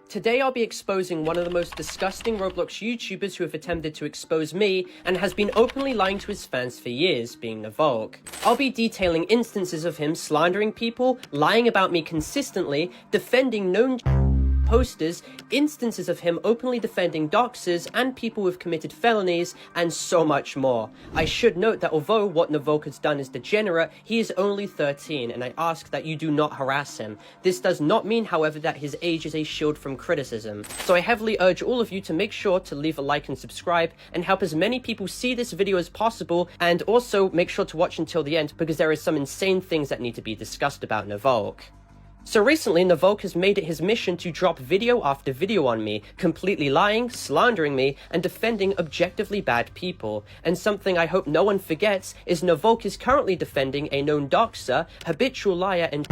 Today I'll be exposing one of the most disgusting Roblox YouTubers who have attempted to expose me and has been openly lying to his fans for years, being Nvok. I'll be detailing instances of him slandering people, lying about me consistently, defending known posters, instances of him openly defending doxers and people who've committed felonies, and so much more. I should note that although what Nvok has done is degenerate, he is only 13, and I ask that you do not harass him. This does not mean, however, that his age is a shield from criticism. So I heavily urge all of you to make sure to leave a like and subscribe, and help as many people see this video as possible, and also make sure to watch until the end, because there is some insane things that need to be discussed about Nvok. So recently, Nvok has made it his mission to drop video after video on me, completely lying, slandering me, and defending objectively bad people. And something I hope no one forgets is Nvok is currently defending a known doxer, habitual liar, and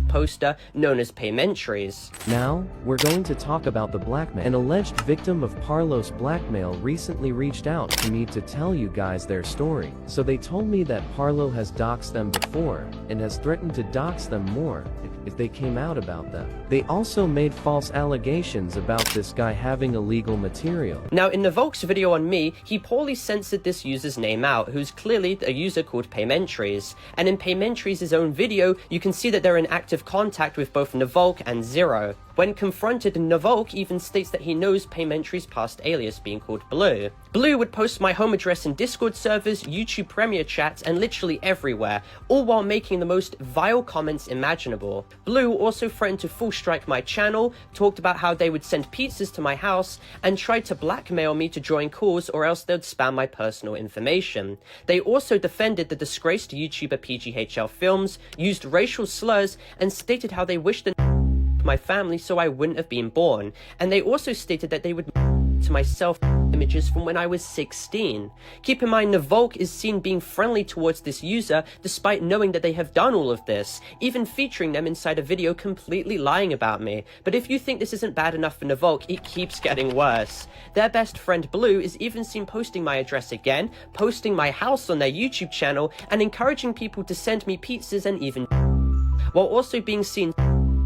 poster known as Paymentries. Now, we're going to talk about the blackmail. An alleged victim of Parlos blackmail recently reached out to me to tell you guys their story. So they told me that Parlo has doxed them before, and has threatened to dox them more if they came out about them. They also made false allegations about this guy having illegal material. Now, in Nvok's video on me, he poorly censored this user's name out, who's clearly a user called Paymentries. And in Paymentries' own video, you can see that they're in active contact with both Nvok and Zero. When confronted, Nvok even states that he knows Paymentries' past alias being called Blue. Blue would post my home address in Discord servers, YouTube Premiere chats, and literally everywhere, all while making the most vile comments imaginable. Blue also threatened to full strike my channel, talked about how they would send pizzas to my house, and tried to blackmail me to join calls or else they'd spam my personal information. They also defended the disgraced YouTuber PGHL Films, used racial slurs, and stated how they wished my family so I wouldn't have been born, and they also stated that they would to myself images from when I was 16. Keep in mind, Nvok is seen being friendly towards this user despite knowing that they have done all of this, even featuring them inside a video completely lying about me. But if you think this isn't bad enough for Nvok, it keeps getting worse. Their best friend Blue is even seen posting my address again, posting my house on their YouTube channel, and encouraging people to send me pizzas and even while also being seen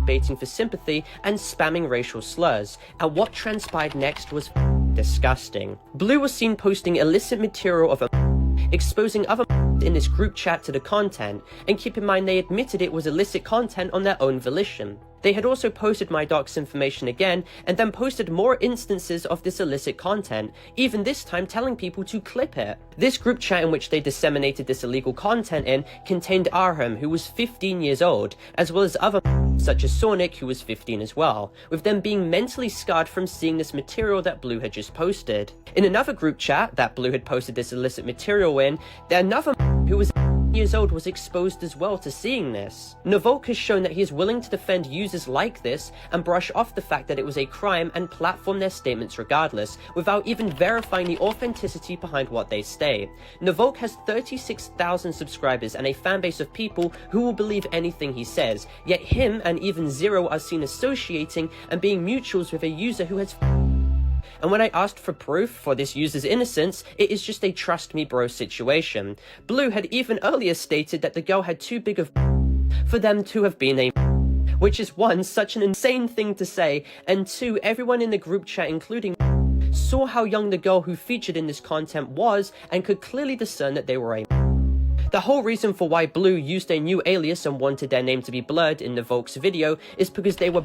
baiting for sympathy and spamming racial slurs, and what transpired next was disgusting. Blue was seen posting illicit material of exposing other in this group chat to the content, and keep in mind they admitted it was illicit content on their own volition. They had also posted my docs information again, and then posted more instances of this illicit content, even this time telling people to clip it. This group chat in which they disseminated this illegal content in contained Arham, who was 15 years old, as well as other such as Sonic, who was 15 as well, with them being mentally scarred from seeing this material that Blue had just posted. In another group chat that Blue had posted this illicit material in, another who was years old was exposed as well to seeing this. Nvok has shown that he is willing to defend users like this and brush off the fact that it was a crime and platform their statements regardless, without even verifying the authenticity behind what they say. Nvok has 36,000 subscribers and a fanbase of people who will believe anything he says, yet him and even Zero are seen associating and being mutuals with a user who has and when I asked for proof for this user's innocence, it is just a trust me bro situation. Blue had even earlier stated that the girl had too big of for them to have been a which is one, such an insane thing to say, and two, everyone in the group chat, including saw how young the girl who featured in this content was and could clearly discern that they were a The whole reason for why Blue used a new alias and wanted their name to be blurred in Nvok's video is because they were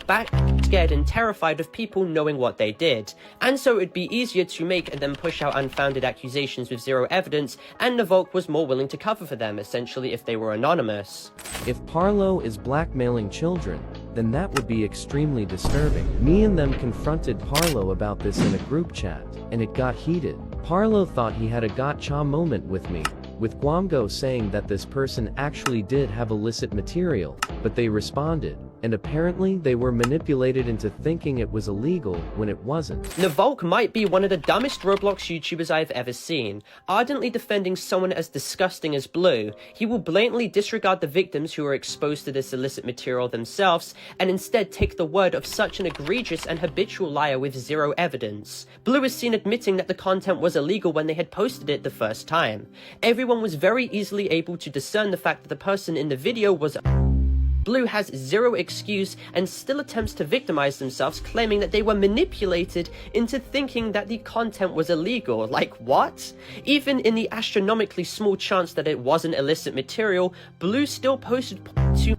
scared and terrified of people knowing what they did. And so it'd be easier to make and then push out unfounded accusations with zero evidence, and Nvok was more willing to cover for them, essentially, if they were anonymous. If Parlo is blackmailing children, then that would be extremely disturbing. Me and them confronted Parlo about this in a group chat, and it got heated. Parlo thought he had a gotcha moment with me, with Guamgo saying that this person actually did have illicit material, but they responded, and apparently they were manipulated into thinking it was illegal when it wasn't. Nvok might be one of the dumbest Roblox YouTubers I've ever seen. Ardently defending someone as disgusting as Blue, he will blatantly disregard the victims who are exposed to this illicit material themselves, and instead take the word of such an egregious and habitual liar with zero evidence. Blue is seen admitting that the content was illegal when they had posted it the first time. Everyone was very easily able to discern the fact that the person in the video was Blue has zero excuse and still attempts to victimize themselves, claiming that they were manipulated into thinking that the content was illegal. Like, what? Even in the astronomically small chance that it wasn't illicit material, Blue still posted to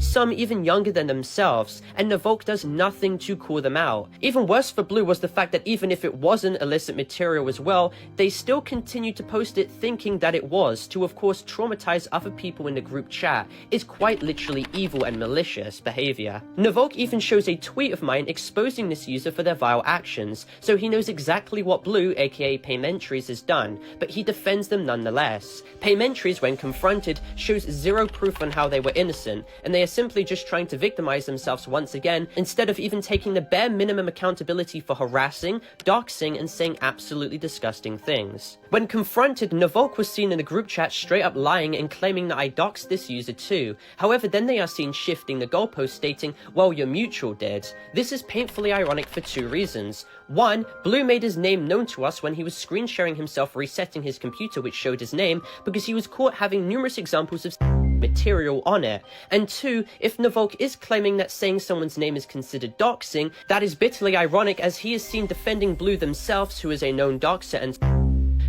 some even younger than themselves, and Nvok does nothing to call them out. Even worse for Blue was the fact that even if it wasn't illicit material as well, they still continued to post it thinking that it was, to of course traumatize other people in the group chat. Is quite literally evil and malicious behavior. Nvok even shows a tweet of mine exposing this user for their vile actions, so he knows exactly what Blue, aka Paymentries, has done, but he defends them nonetheless. Paymentries, when confronted, shows zero proof on how they were innocent, and they are simply just trying to victimize themselves once again, instead of even taking the bare minimum accountability for harassing, doxing, and saying absolutely disgusting things. When confronted, Nvok was seen in the group chat straight up lying and claiming that I doxed this user too. However, then they are seen shifting the goalpost, stating, well, your mutual did. This is painfully ironic for two reasons. One, Blue made his name known to us when he was screen sharing himself resetting his computer, which showed his name, because he was caught having numerous examples of material on it. And two, if Nvok is claiming that saying someone's name is considered doxing, that is bitterly ironic, as he is seen defending Blue themselves, who is a known doxer and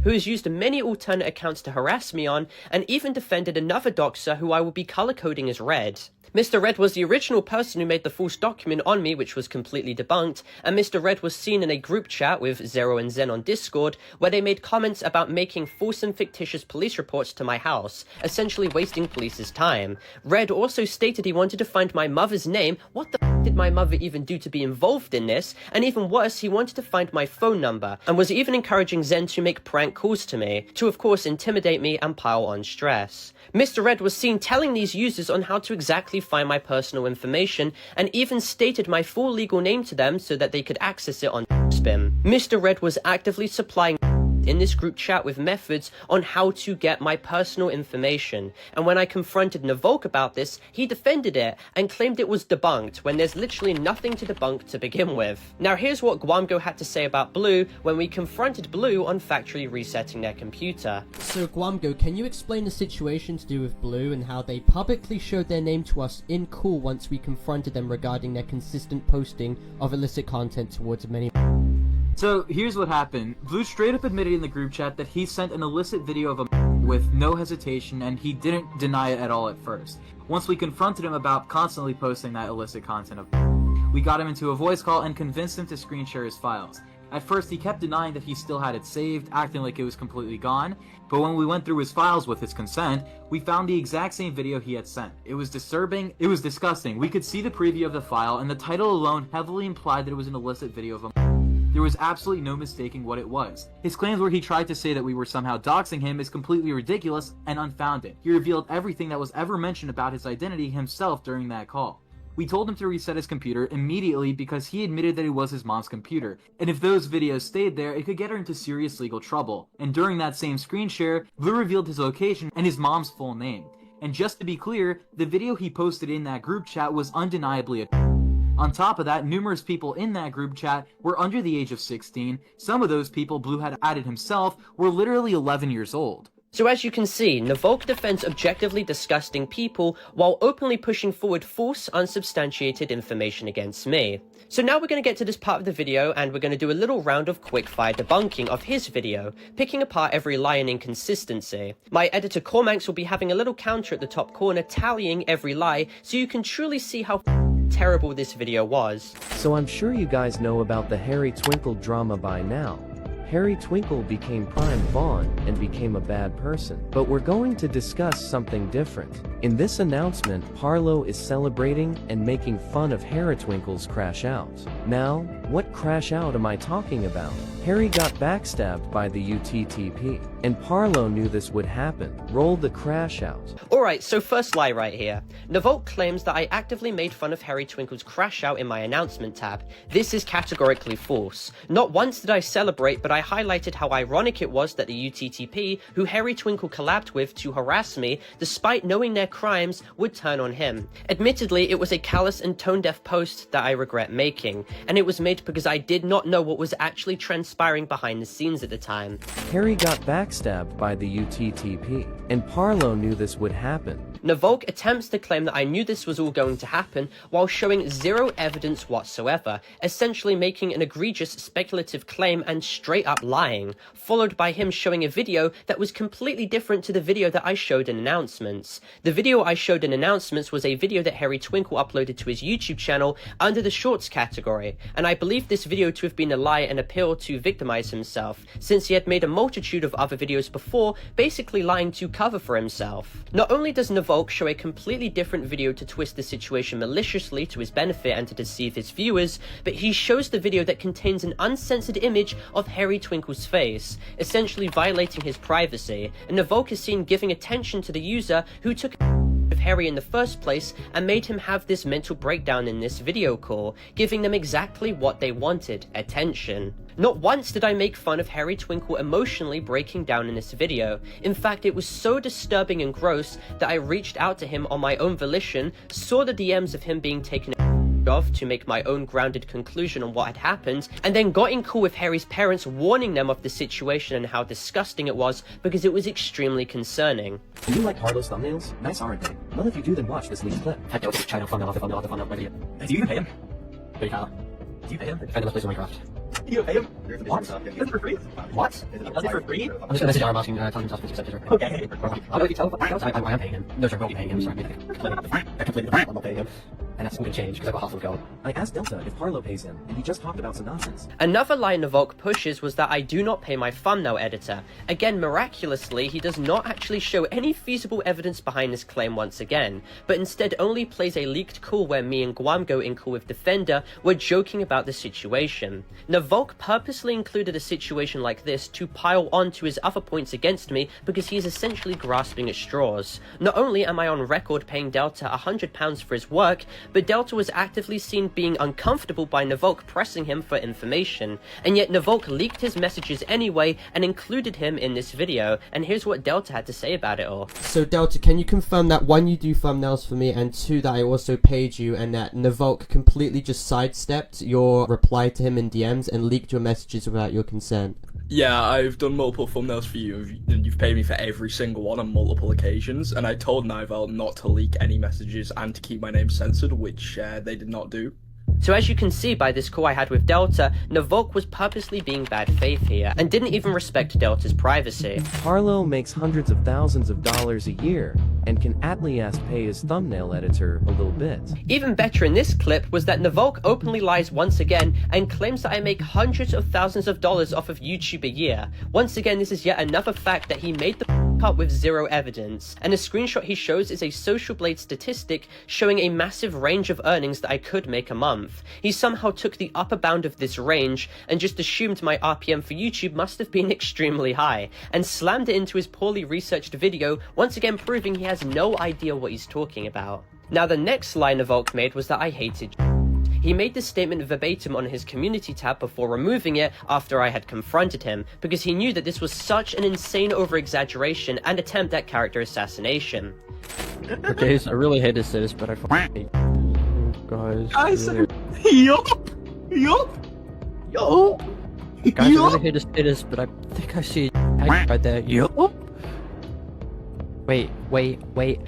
who has used many alternate accounts to harass me on, and even defended another doxer who I will be color coding as Red. Mr. Red was the original person who made the false document on me, which was completely debunked, and Mr. Red was seen in a group chat with Zero and Zen on Discord, where they made comments about making false and fictitious police reports to my house, essentially wasting police's time. Red also stated he wanted to find my mother's name. What the f did my mother even do to be involved in this? And even worse, he wanted to find my phone number, and was even encouraging Zen to make prank calls to me, to of course intimidate me and pile on stress. Mr. Red was seen telling these users on how to exactly find my personal information, and even stated my full legal name to them so that they could access it on Spim. Mr. Red was actively supplying in this group chat with methods on how to get my personal information, and when I confronted Nvok about this, he defended it and claimed it was debunked, when there's literally nothing to debunk to begin with. Now here's what Guamgo had to say about Blue when we confronted Blue on factory resetting their computer. So Guamgo, can you explain the situation to do with Blue and how they publicly showed their name to us in call once we confronted them regarding their consistent posting of illicit content towards many? So here's what happened. Blue straight up admitted in the group chat that he sent an illicit video of a with no hesitation, and he didn't deny it at all at first. Once we confronted him about constantly posting that illicit content of we got him into a voice call and convinced him to screen share his files. At first he kept denying that he still had it saved, acting like it was completely gone, but when we went through his files with his consent, we found the exact same video he had sent. It was disturbing, it was disgusting. We could see the preview of the file, and the title alone heavily implied that it was an illicit video of a There was absolutely no mistaking what it was. His claims where he tried to say that we were somehow doxing him is completely ridiculous and unfounded. He revealed everything that was ever mentioned about his identity himself during that call. We told him to reset his computer immediately because he admitted that it was his mom's computer, and if those videos stayed there, it could get her into serious legal trouble. And during that same screen share, Blue revealed his location and his mom's full name. And just to be clear, the video he posted in that group chat was undeniably a On top of that, numerous people in that group chat were under the age of 16. Some of those people Blue had added himself were literally 11 years old. So as you can see, Nvok defends objectively disgusting people while openly pushing forward false, unsubstantiated information against me. So now we're going to get to this part of the video, and we're going to do a little round of quick-fire debunking of his video, picking apart every lie and inconsistency. My editor Cormax will be having a little counter at the top corner tallying every lie, so you can truly see how terrible this video was. So I'm sure you guys know about the Harry Twinkle drama by now. Harry Twinkle became Prime Vaughn and became a bad person. But we're going to discuss something different. In this announcement, Harlow is celebrating and making fun of Harry Twinkle's crash out. Now, what crash out am I talking about? Harry got backstabbed by the UTTP, and Parlow knew this would happen. Roll the crash out. Alright, so first lie right here. Nvok claims that I actively made fun of Harry Twinkle's crash out in my announcement tab. This is categorically false. Not once did I celebrate, but I highlighted how ironic it was that the UTTP, who Harry Twinkle collabed with to harass me, despite knowing their crimes, would turn on him. Admittedly, it was a callous and tone-deaf post that I regret making, and it was made made because I did not know what was actually transpiring behind the scenes at the time. Harry got backstabbed by the UTTP, and Parlo knew this would happen. Nvok attempts to claim that I knew this was all going to happen while showing zero evidence whatsoever, essentially making an egregious speculative claim and straight up lying, followed by him showing a video that was completely different to the video that I showed in announcements. The video I showed in announcements was a video that Harry Twinkle uploaded to his YouTube channel under the shorts category, and I believe this video to have been a lie and appeal to victimize himself, since he had made a multitude of other videos before, basically lying to cover for himself. Not only does Nvok show a completely different video to twist the situation maliciously to his benefit and to deceive his viewers, but he shows the video that contains an uncensored image of Harry Twinkle's face, essentially violating his privacy, and Nvok is seen giving attention to the user who took of Harry in the first place and made him have this mental breakdown in this video call, giving them exactly what they wanted: attention. Not once did I make fun of Harry Twinkle emotionally breaking down in this video. In fact, it was so disturbing and gross that I reached out to him on my own volition, saw the DMs of him being taken off to make my own grounded conclusion on what had happened, and then got in call with Harry's parents, warning them of the situation and how disgusting it was because it was extremely concerning. Do you like Harlow's thumbnails? Nice, aren't they? Well, if you do, then watch this leaked clip. Heck, I'll just try to thumbnail off the thumbnail off the thumbnail video. Do you even pay him? Wait, how? Do you pay him? Defend the place of Minecraft. You don't pay him? What? Is it for free? What? Is it for free? I'm just gonna message Arm asking, telling him to accept it. Okay. I'll go if you tell him. I am paying him. No, sir, I won't be paying him. Sorry, I completely I'm not paying him. And that's gonna change because I've got half of go. I asked Delta if Harlow pays him, and he just talked about some nonsense. Another lie Nvok pushes was that I do not pay my thumbnail editor. Again, miraculously, he does not actually show any feasible evidence behind this claim once again, but instead only plays a leaked call where me and Guam go in call with Defender were joking about the situation. Nvok purposely included a situation like this to pile on to his other points against me because he is essentially grasping at straws. Not only am I on record paying Delta £100 for his work, but Delta was actively seen being uncomfortable by Nvok pressing him for information, and yet Nvok leaked his messages anyway and included him in this video, and here's what Delta had to say about it all. So Delta, can you confirm that one, you do thumbnails for me, and two, that I also paid you, and that Nvok completely just sidestepped your reply to him in DMs and leaked your messages without your consent? Yeah, I've done multiple thumbnails for you, and you've paid me for every single one on multiple occasions, and I told Nivel not to leak any messages and to keep my name censored, which they did not do. So as you can see by this call I had with Delta, Nvok was purposely being bad faith here, and didn't even respect Delta's privacy. Harlow makes hundreds of thousands of dollars a year, and can at least pay his thumbnail editor a little bit. Even better in this clip was that Nvok openly lies once again and claims that I make hundreds of thousands of dollars off of YouTube a year. Once again, this is yet another fact that he made the up with zero evidence, and the screenshot he shows is a Social Blade statistic showing a massive range of earnings that I could make a month. He somehow took the upper bound of this range and just assumed my RPM for YouTube must have been extremely high, and slammed it into his poorly researched video, once again proving he has no idea what he's talking about. Now the next line Nvok made was that I hated He made this statement verbatim on his community tab before removing it after I had confronted him, because he knew that this was such an insane over-exaggeration and attempt at character assassination. Okay, so I really hate to say this, but I fucking guys. Yup! Guys, I really hate to say this, but I think I see a right there. Yup! Wait.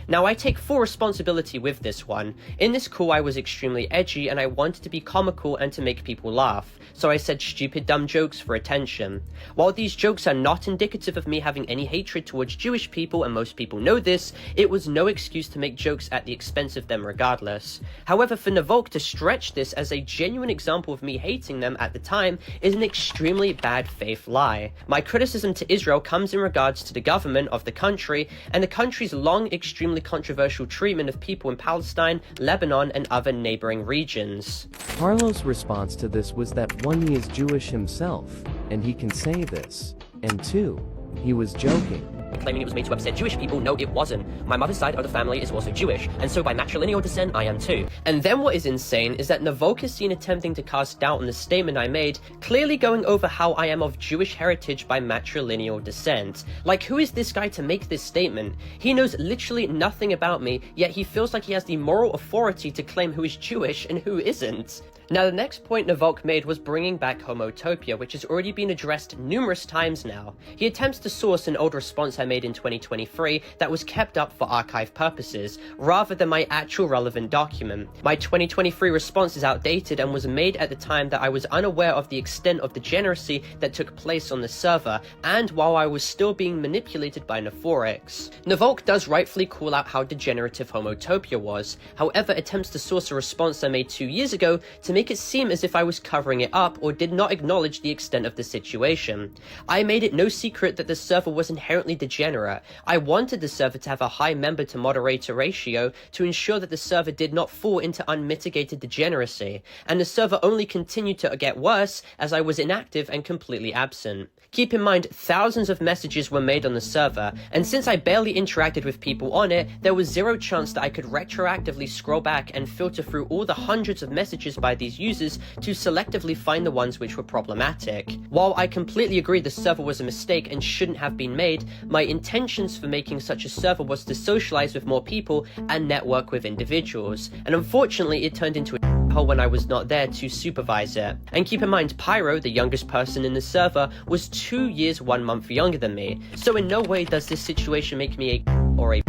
Now I take full responsibility with this one. In this call I was extremely edgy and I wanted to be comical and to make people laugh, so I said stupid dumb jokes for attention. While these jokes are not indicative of me having any hatred towards Jewish people, and most people know this, it was no excuse to make jokes at the expense of them regardless. However, for Nvok to stretch this as a genuine example of me hating them at the time is an extremely bad faith lie. My criticism to Israel comes in regards to the government of the country and the country's long, extremely controversial treatment of people in Palestine, Lebanon, and other neighboring regions. Harlow's response to this was that one, he is Jewish himself, and he can say this, and two, he was joking. Claiming it was made to upset Jewish people, no it wasn't. My mother's side of the family is also Jewish, and so by matrilineal descent I am too. And then what is insane is that Nvok is seen attempting to cast doubt on the statement I made, clearly going over how I am of Jewish heritage by matrilineal descent. Like, who is this guy to make this statement? He knows literally nothing about me, yet he feels like he has the moral authority to claim who is Jewish and who isn't. Now, the next point Nvok made was bringing back Homotopia, which has already been addressed numerous times now. He attempts to source an old response I made in 2023 that was kept up for archive purposes, rather than my actual relevant document. My 2023 response is outdated and was made at the time that I was unaware of the extent of degeneracy that took place on the server, and while I was still being manipulated by Nvok. Nvok does rightfully call out how degenerative Homotopia was, however attempts to source a response I made 2 years ago to make it seem as if I was covering it up or did not acknowledge the extent of the situation. I made it no secret that the server was inherently degenerate. I wanted the server to have a high member to moderator ratio to ensure that the server did not fall into unmitigated degeneracy, and the server only continued to get worse as I was inactive and completely absent. Keep in mind, thousands of messages were made on the server, and since I barely interacted with people on it, there was zero chance that I could retroactively scroll back and filter through all the hundreds of messages by these users to selectively find the ones which were problematic. While I completely agree the server was a mistake and shouldn't have been made, my intentions for making such a server was to socialize with more people and network with individuals, and unfortunately it turned into a when I was not there to supervise it. And keep in mind, Pyro, the youngest person in the server, was 2 years 1 month younger than me, so in no way does this situation make me a or a.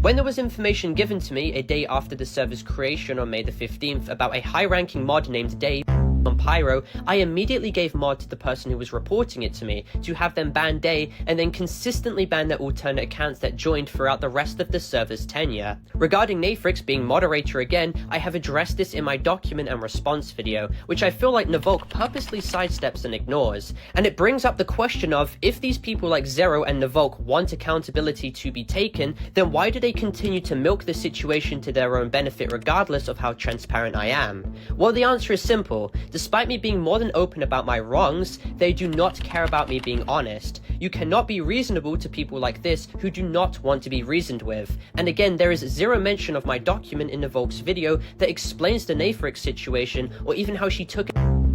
When there was information given to me a day after the server's creation on May the 15th about a high-ranking mod named Dave on Pyro, I immediately gave mod to the person who was reporting it to me to have them ban Day and then consistently ban their alternate accounts that joined throughout the rest of the server's tenure. Regarding Nafrix being moderator again, I have addressed this in my document and response video, which I feel like Nvok purposely sidesteps and ignores, and it brings up the question of, if these people like Zero and Nvok want accountability to be taken, then why do they continue to milk the situation to their own benefit regardless of how transparent I am? Well, the answer is simple. Despite me being more than open about my wrongs, they do not care about me being honest. You cannot be reasonable to people like this who do not want to be reasoned with. And again, there is zero mention of my document in Nvok's video that explains the Nafrix situation or even how she took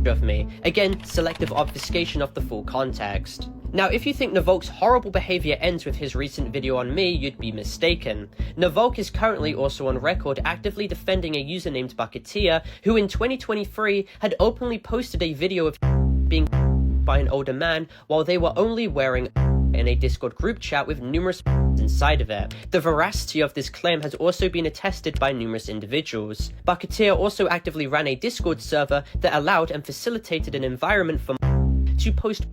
of me. Again, selective obfuscation of the full context. Now, if you think Nvok's horrible behavior ends with his recent video on me, you'd be mistaken. Nvok is currently also on record actively defending a user named Bucketeer, who in 2023 had openly posted a video of being by an older man while they were only wearing in a Discord group chat with numerous inside of it. The veracity of this claim has also been attested by numerous individuals. Bucketeer also actively ran a Discord server that allowed and facilitated an environment for to post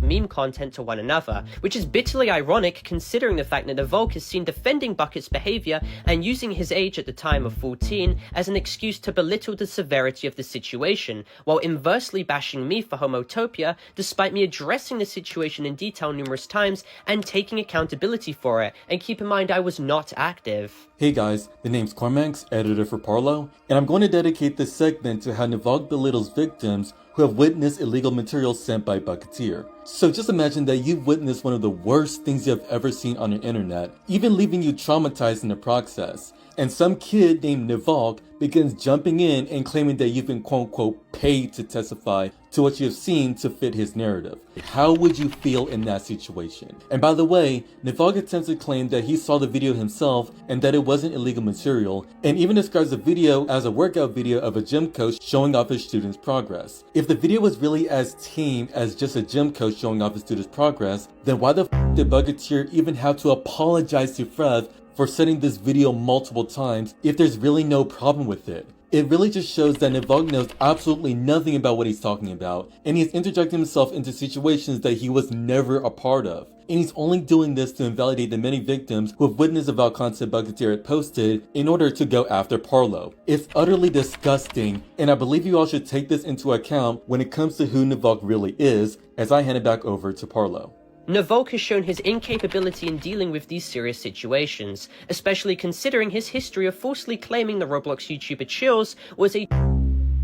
meme content to one another, which is bitterly ironic considering the fact that Nvok is seen defending Bucket's behavior and using his age at the time of 14 as an excuse to belittle the severity of the situation, while inversely bashing me for Homotopia despite me addressing the situation in detail numerous times and taking accountability for it. And keep in mind, I was not active. Hey guys, the name's Cormax, editor for Parlo, and I'm going to dedicate this segment to how Nvok belittles victims who have witnessed illegal material sent by Bucketeer. So just imagine that you've witnessed one of the worst things you have ever seen on the internet, even leaving you traumatized in the process. And some kid named Nvok begins jumping in and claiming that you've been quote-unquote paid to testify to what you have seen to fit his narrative. How would you feel in that situation? And by the way, Nvok attempts to claim that he saw the video himself and that it wasn't illegal material, and even describes the video as a workout video of a gym coach showing off his students' progress. If the video was really as tame as just a gym coach showing off his students' progress, then why the f did Bucketeer even have to apologize to Frev for sending this video multiple times if there's really no problem with it? It really just shows that Nvok knows absolutely nothing about what he's talking about, and he's interjecting himself into situations that he was never a part of. And he's only doing this to invalidate the many victims who have witnessed the vile content Bucketeer had posted in order to go after Parlo. It's utterly disgusting, and I believe you all should take this into account when it comes to who Nvok really is, as I hand it back over to Parlo. Nvok has shown his incapability in dealing with these serious situations, especially considering his history of falsely claiming the Roblox YouTuber Chills was a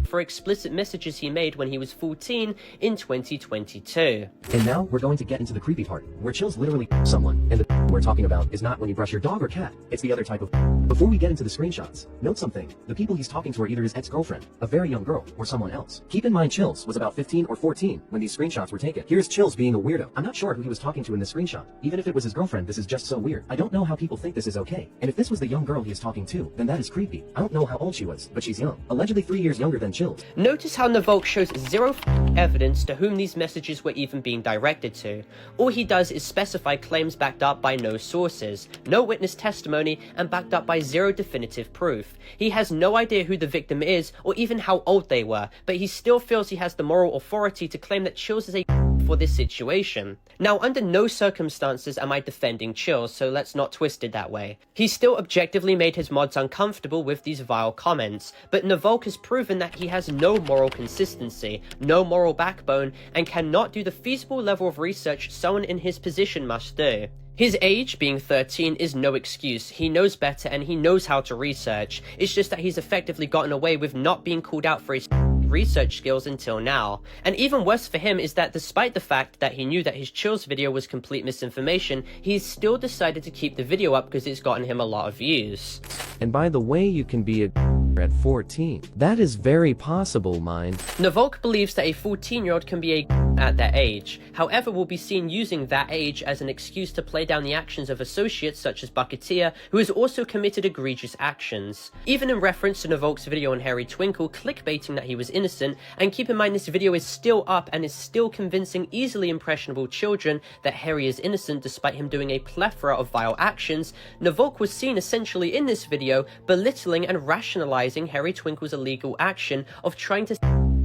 for explicit messages he made when he was 14 in 2022. And now we're going to get into the creepy part, where Chills literally someone, and the we're talking about is not when you brush your dog or cat, it's the other type of. Before we get into the screenshots, note something, the people he's talking to are either his ex-girlfriend, a very young girl, or someone else. Keep in mind Chills was about 15 or 14 when these screenshots were taken. Here's Chills being a weirdo. I'm not sure who he was talking to in the screenshot. Even if it was his girlfriend, this is just so weird. I don't know how people think this is okay. And if this was the young girl he is talking to, then that is creepy. I don't know how old she was, but she's young. Allegedly 3 years younger than Chills. Notice how Nvok shows zero evidence to whom these messages were even being directed to. All he does is specify claims backed up by no sources, no witness testimony, and backed up by zero definitive proof. He has no idea who the victim is or even how old they were, but he still feels he has the moral authority to claim that Chills is a for this situation. Now, under no circumstances am I defending Chills, so let's not twist it that way. He still objectively made his mods uncomfortable with these vile comments, but Nvok has proven that he has no moral consistency, no moral backbone, and cannot do the feasible level of research someone in his position must do. His age, being 13, is no excuse. He knows better and he knows how to research. It's just that he's effectively gotten away with not being called out for his research skills until now. And even worse for him is that despite the fact that he knew that his Chills video was complete misinformation, he's still decided to keep the video up because it's gotten him a lot of views. And by the way, you can be a at 14. That is very possible, mind. Nvok believes that a 14-year-old can be a at that age. However, will be seen using that age as an excuse to play down the actions of associates such as Bucketeer, who has also committed egregious actions. Even in reference to Nvok's video on Harry Twinkle clickbaiting that he was innocent, and keep in mind this video is still up and is still convincing easily impressionable children that Harry is innocent despite him doing a plethora of vile actions, Nvok was seen essentially in this video belittling and rationalizing Harry Twinkle's illegal action of trying to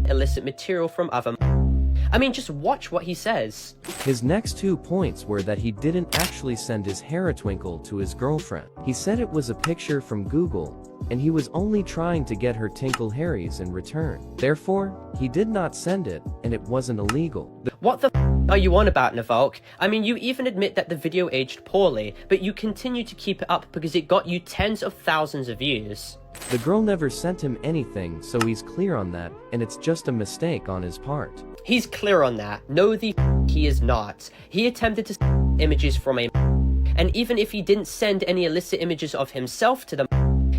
illicit material from other. I mean, just watch what he says. His next 2 points were that he didn't actually send his Harry Twinkle to his girlfriend. He said it was a picture from Google, and he was only trying to get her Tinkle Harrys in return. Therefore, he did not send it, and it wasn't illegal. What the are you on about, Nvok? I mean, you even admit that the video aged poorly, but you continue to keep it up because it got you tens of thousands of views. The girl never sent him anything, so he's clear on that, and it's just a mistake on his part. He's clear on that. No, he is not. He attempted to send images from a and even if he didn't send any illicit images of himself to the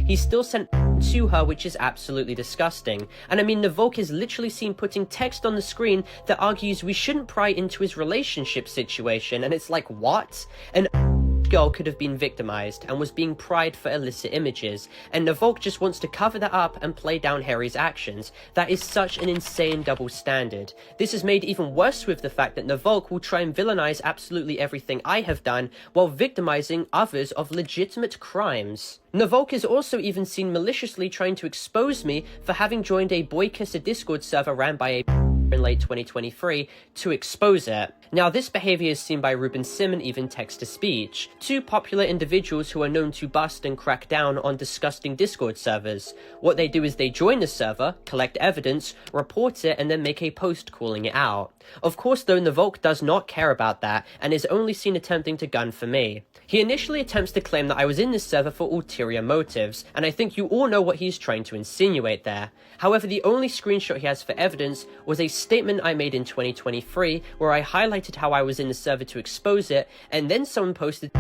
he still sent to her, which is absolutely disgusting. And I mean, Nvok is literally seen putting text on the screen that argues we shouldn't pry into his relationship situation, and it's like, what? An girl could have been victimized and was being pried for illicit images, and Nvok just wants to cover that up and play down Harry's actions. That is such an insane double standard. This is made even worse with the fact that Nvok will try and villainize absolutely everything I have done while victimizing others of legitimate crimes. Nvok is also even seen maliciously trying to expose me for having joined a Boy Kisser Discord server ran by a in late 2023 to expose it. Now, this behavior is seen by Ruben Sim and even Text-to-Speech, two popular individuals who are known to bust and crack down on disgusting Discord servers. What they do is they join the server, collect evidence, report it, and then make a post calling it out. Of course, though, Nvok does not care about that, and is only seen attempting to gun for me. He initially attempts to claim that I was in this server for ulterior motives, and I think you all know what he's trying to insinuate there. However, the only screenshot he has for evidence was a statement I made in 2023, where I highlighted how I was in the server to expose it, and then someone posted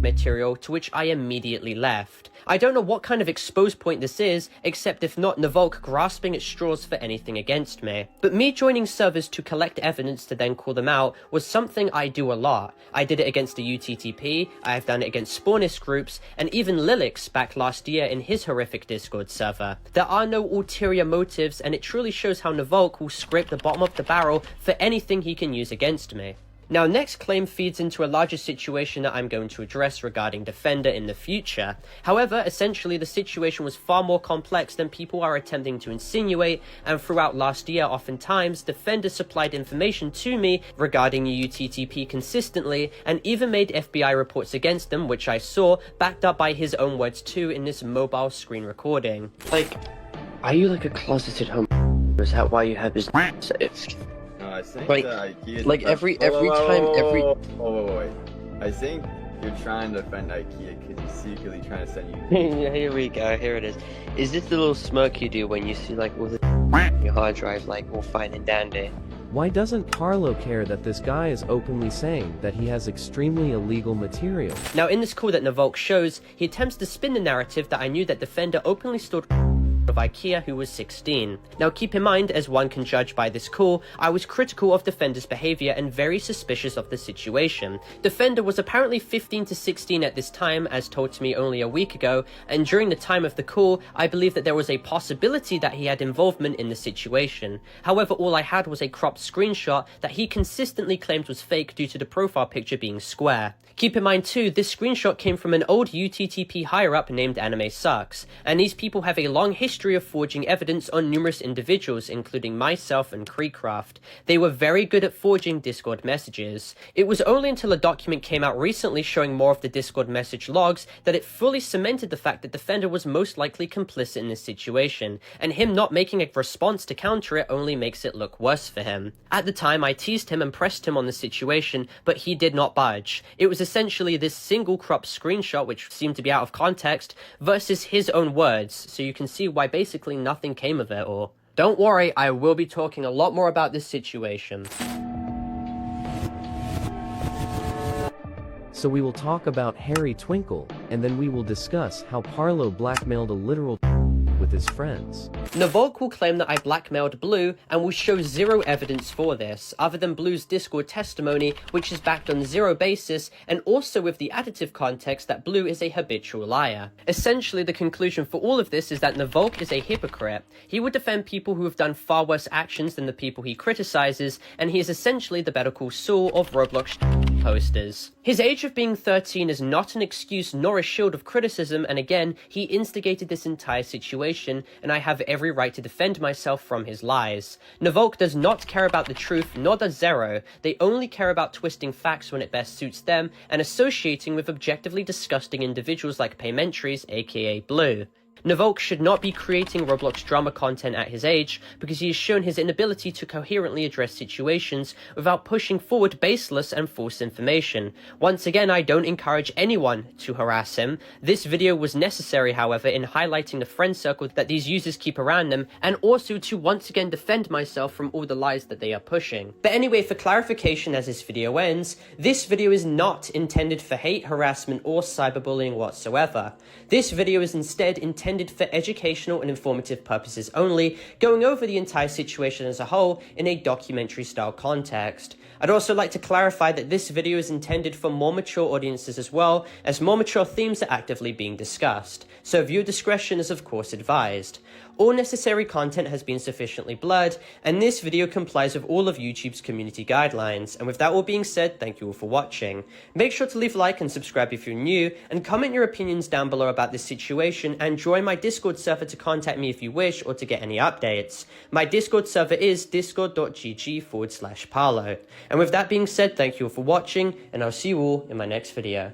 material, to which I immediately left. I don't know what kind of expose point this is, except if not Nvok grasping at straws for anything against me. But me joining servers to collect evidence to then call them out was something I do a lot. I did it against the UTTP, I have done it against Spawnist groups, and even Lilix back last year in his horrific Discord server. There are no ulterior motives, and it truly shows how Nvok will scrape the bottom of the barrel for anything he can use against me. Now, next claim feeds into a larger situation that I'm going to address regarding Defender in the future. However, essentially the situation was far more complex than people are attempting to insinuate, and throughout last year, oftentimes, Defender supplied information to me regarding UTTP consistently, and even made FBI reports against them, which I saw, backed up by his own words too in this mobile screen recording. Like, are you like a closeted homo? Is that why you have his saved? I think Like- the IKEA like every time, every- Wait. I think you're trying to defend IKEA because he's secretly trying to send you. Yeah, here we go, here it is. Is this the little smirk you do when you see like all the on your hard drive, like all fine and dandy? Why doesn't Carlo care that this guy is openly saying that he has extremely illegal material? Now, in this call that Nvok shows, he attempts to spin the narrative that I knew that Defender openly stored of IKEA who was 16. Now keep in mind, as one can judge by this call, I was critical of Defender's behavior and very suspicious of the situation. Defender was apparently 15 to 16 at this time, as told to me only a week ago, and during the time of the call, I believe that there was a possibility that he had involvement in the situation. However, all I had was a cropped screenshot that he consistently claimed was fake due to the profile picture being square. Keep in mind too, this screenshot came from an old UTTP higher-up named Anime Sucks, and these people have a long history of forging evidence on numerous individuals, including myself and Creecraft. They were very good at forging Discord messages. It was only until a document came out recently showing more of the Discord message logs that it fully cemented the fact that Defender was most likely complicit in this situation, and him not making a response to counter it only makes it look worse for him. At the time, I teased him and pressed him on the situation, but he did not budge. It was essentially this single cropped screenshot, which seemed to be out of context, versus his own words, so you can see why basically nothing came of it all. Don't worry, I will be talking a lot more about this situation. So we will talk about Harry Twinkle, and then we will discuss how Parlo blackmailed a literal with his friends. Nvok will claim that I blackmailed Blue and will show zero evidence for this, other than Blue's Discord testimony, which is backed on zero basis, and also with the additive context that Blue is a habitual liar. Essentially, the conclusion for all of this is that Nvok is a hypocrite. He would defend people who have done far worse actions than the people he criticizes, and he is essentially the Better Call Saul of Roblox posters. His age of being 13 is not an excuse nor a shield of criticism, and again, he instigated this entire situation, and I have every right to defend myself from his lies. Nvok does not care about the truth, nor does Zero. They only care about twisting facts when it best suits them, and associating with objectively disgusting individuals like Paymentries, aka Blue. Nvok should not be creating Roblox drama content at his age, because he has shown his inability to coherently address situations without pushing forward baseless and false information. Once again, I don't encourage anyone to harass him. This video was necessary, however, in highlighting the friend circle that these users keep around them, and also to once again defend myself from all the lies that they are pushing. But anyway, for clarification as this video ends, this video is not intended for hate, harassment, or cyberbullying whatsoever. This video is instead intended for educational and informative purposes only, going over the entire situation as a whole in a documentary style context. I'd also like to clarify that this video is intended for more mature audiences as well, as more mature themes are actively being discussed, so viewer discretion is of course advised. All necessary content has been sufficiently blurred, and this video complies with all of YouTube's community guidelines. And with that all being said, thank you all for watching. Make sure to leave a like and subscribe if you're new, and comment your opinions down below about this situation, and join my Discord server to contact me if you wish or to get any updates. My Discord server is discord.gg/Parlo. And with that being said, thank you all for watching, and I'll see you all in my next video.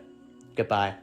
Goodbye.